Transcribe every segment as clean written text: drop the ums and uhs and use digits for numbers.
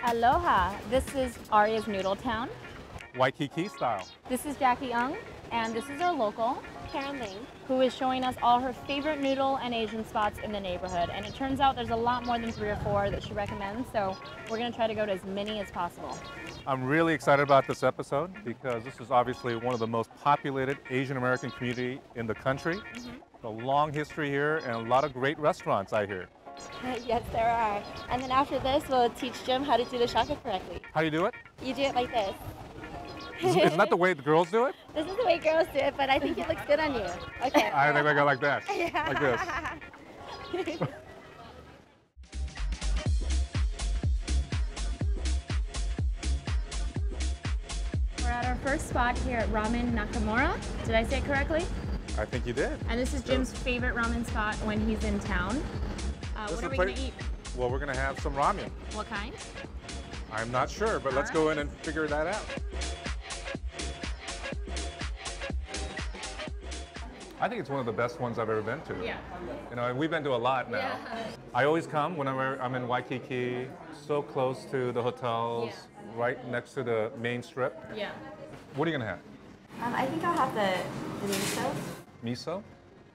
Aloha, this is AREAA's Noodletown. Waikiki style. This is Jacki Ueng, and this is our local, Karen Ling, who is showing us all her favorite noodle and Asian spots in the neighborhood. And it turns out there's a lot more than 3 or 4 that she recommends, so we're gonna try to go to as many as possible. I'm really excited about this episode because this is obviously one of the most populated Asian American community in the country. A long history here and a lot of great restaurants, I hear. Yes, there are. And then after this, we'll teach Jim how to do the shaka correctly. How do you do it? You do it like this. Isn't that the way the girls do it? This is the way girls do it, but I think it looks good on you. Okay. I think I go like that. Yeah. Like this. We're at our first spot here at Ramen Nakamura. Did I say it correctly? I think you did. And this is Jim's favorite ramen spot when he's in town. What are we gonna eat? Well, we're gonna have some ramen. What kind? I'm not sure, but let's go in and figure that out. I think it's one of the best ones I've ever been to. Yeah. You know, we've been to a lot now. Yeah. I always come whenever I'm in Waikiki, so close to the hotels, right next to the main strip. Yeah. What are you gonna have? I think I'll have the miso. Miso?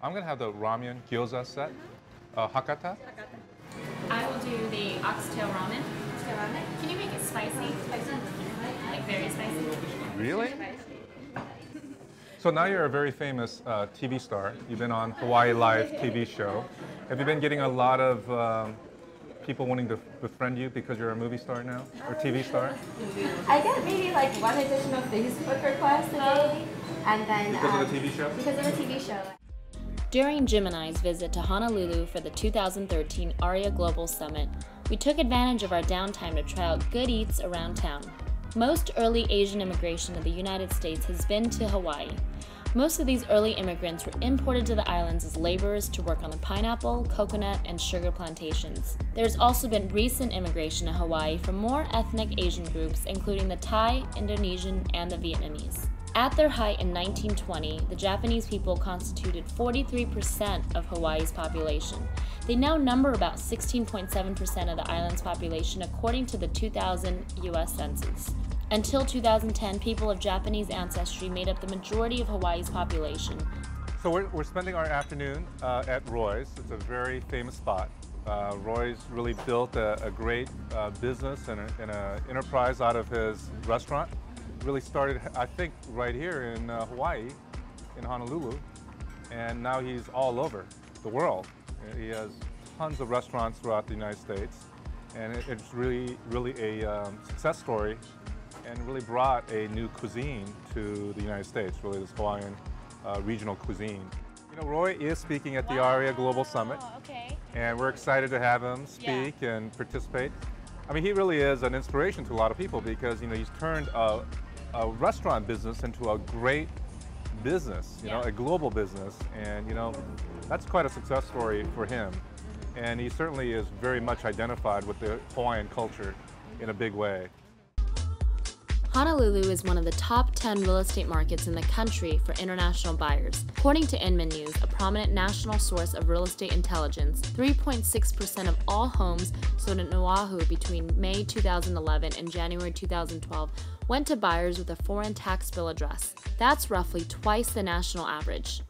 I'm gonna have the ramen gyoza set. Hakata? I will do the oxtail ramen. Oxtail ramen? Can you make it spicy? Like very spicy? Really? So now you're a very famous TV star. You've been on Hawaii Live TV show. Have you been getting a lot of people wanting to befriend you because you're a movie star now, or TV star? I get maybe like one additional Facebook request a day, and then Because of the TV show? Because of the TV show. During Jim and I's visit to Honolulu for the 2013 AREAA Global Summit, we took advantage of our downtime to try out good eats around town. Most early Asian immigration to the United States has been to Hawaii. Most of these early immigrants were imported to the islands as laborers to work on the pineapple, coconut, and sugar plantations. There's also been recent immigration to Hawaii from more ethnic Asian groups, including the Thai, Indonesian, and the Vietnamese. At their height in 1920, the Japanese people constituted 43% of Hawaii's population. They now number about 16.7% of the island's population according to the 2000 U.S. Census. Until 2010, people of Japanese ancestry made up the majority of Hawaii's population. So we're spending our afternoon at Roy's. It's a very famous spot. Roy's really built a great business and an enterprise out of his restaurant. Really started, I think, right here in Hawaii, in Honolulu, and now he's all over the world. He has tons of restaurants throughout the United States, and it's really a success story, and really brought a new cuisine to the United States, really this Hawaiian regional cuisine. You know, Roy is speaking at the AREAA Global Summit, and we're excited to have him speak and participate. I mean, he really is an inspiration to a lot of people because, you know, he's turned a restaurant business into a great business, you know, a global business, and, you know, that's quite a success story for him. And he certainly is very much identified with the Hawaiian culture in a big way. Honolulu is one of the top 10 real estate markets in the country for international buyers. According to Inman News, a prominent national source of real estate intelligence, 3.6% of all homes sold in Oahu between May 2011 and January 2012 went to buyers with a foreign tax bill address. That's roughly twice the national average.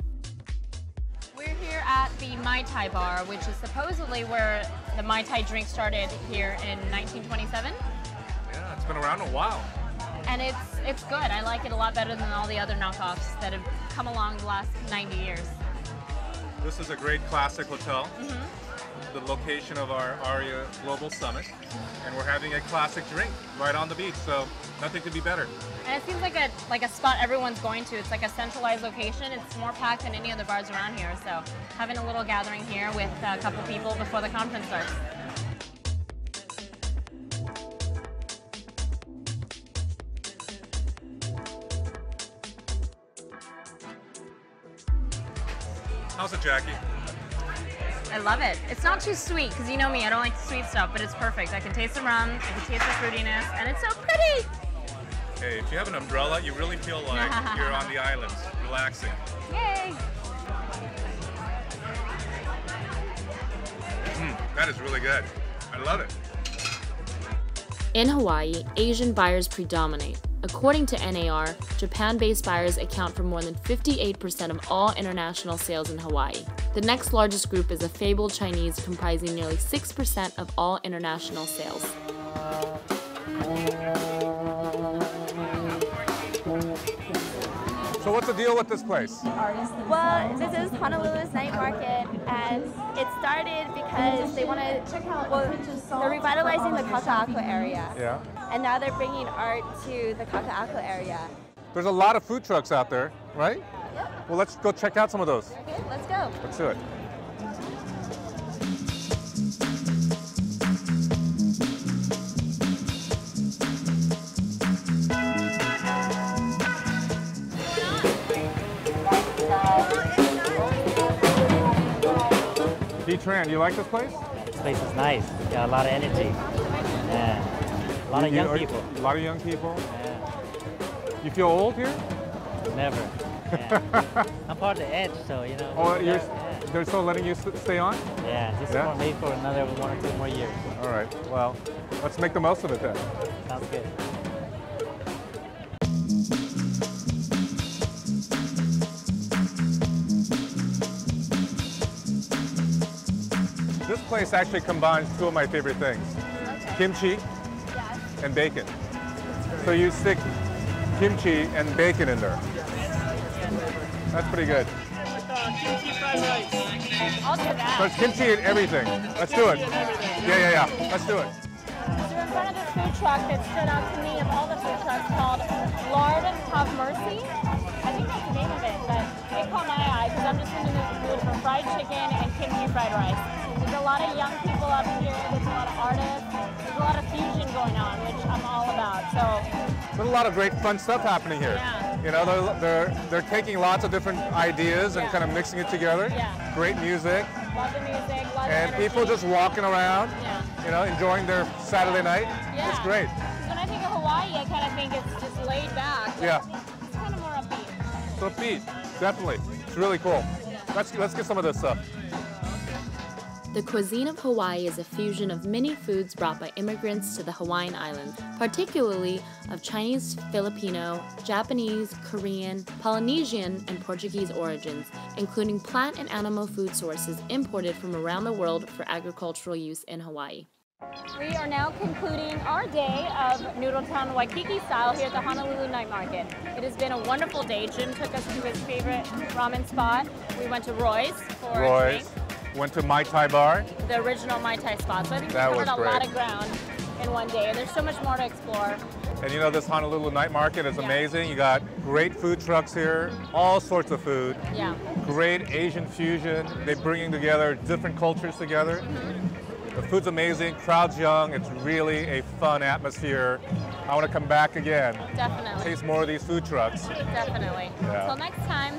We're here at the Mai Tai bar, which is supposedly where the Mai Tai drink started here in 1927. Yeah, it's been around a while. And it's good. I like it a lot better than all the other knockoffs that have come along the last 90 years. This is a great classic hotel, the location of our AREAA Global Summit, and we're having a classic drink right on the beach, so nothing could be better. And it seems like a spot everyone's going to. It's like a centralized location. It's more packed than any other bars around here, so having a little gathering here with a couple people before the conference starts. How's it, Jackie? I love it. It's not too sweet, because you know me, I don't like the sweet stuff, but it's perfect. I can taste the rum, I can taste the fruitiness, and it's so pretty. Hey, if you have an umbrella, you really feel like you're on the islands, relaxing. Yay! That is really good. I love it. In Hawaii, Asian buyers predominate. According to NAR, Japan-based buyers account for more than 58% of all international sales in Hawaii. The next largest group is the fabled Chinese, comprising nearly 6% of all international sales. So what's the deal with this place? Well, this is Honolulu's Night Market, and it started because they want to check out. Well, they're revitalizing the Kaka'ako area. Yeah. And now they're bringing art to the Kaka'ako area. There's a lot of food trucks out there, right? Yep. Well, let's go check out some of those. Okay, let's go. Let's do it. D-Tran, you like this place? This place is nice. Got a lot of energy. Yeah. A lot of young people. A lot of young people. Yeah. You feel old here? Never. Yeah. I'm part of the edge, so you know. Oh, yeah. they're still letting you stay on? Yeah, just Yeah? maybe for another 1 or 2 more years. All right. Well, let's make the most of it then. Sounds good. This place actually combines 2 of my favorite things. Kimchi and bacon. So you stick kimchi and bacon in there. That's pretty good. Kimchi fried rice. I'll do that. So it's kimchi in everything. Let's do it. Yeah. Let's do it. So we're in front of this food truck that stood out to me of all the food trucks called Lord Have Mercy. I think that's the name of it, but it caught my eye because I'm just into the food for fried chicken and kimchi fried rice. There's a lot of young people up here, there's a lot of artists, there's a lot of fusion going on, which I'm all about. So There's a lot of great fun stuff happening here. Yeah. You know, they're taking lots of different ideas and Yeah. kind of mixing it together. Yeah. Great music. love the music, love the And energy. people just walking around, Yeah. you know, enjoying their Saturday night. Yeah. It's great. 'Cause when I think of Hawaii, I kind of think it's just laid back. Yeah. It's kind of more upbeat. So Pete, definitely. It's really cool. Let's get some of this stuff. The cuisine of Hawaii is a fusion of many foods brought by immigrants to the Hawaiian Islands, particularly of Chinese, Filipino, Japanese, Korean, Polynesian, and Portuguese origins, including plant and animal food sources imported from around the world for agricultural use in Hawaii. We are now concluding our day of Noodletown Waikiki style here at the Honolulu Night Market. It has been a wonderful day. Jim took us to his favorite ramen spot. We went to Roy's for a drink. Went to Mai Tai Bar. The original Mai Tai spot. So I think we That covered was a lot great. of ground in one day. There's so much more to explore. And you know, this Honolulu Night Market is amazing. You got great food trucks here, all sorts of food. Yeah. Great Asian fusion. They're bringing together different cultures together. The food's amazing, crowd's young. It's really a fun atmosphere. I want to come back again. Definitely. Taste more of these food trucks. Definitely. Yeah. Until next time.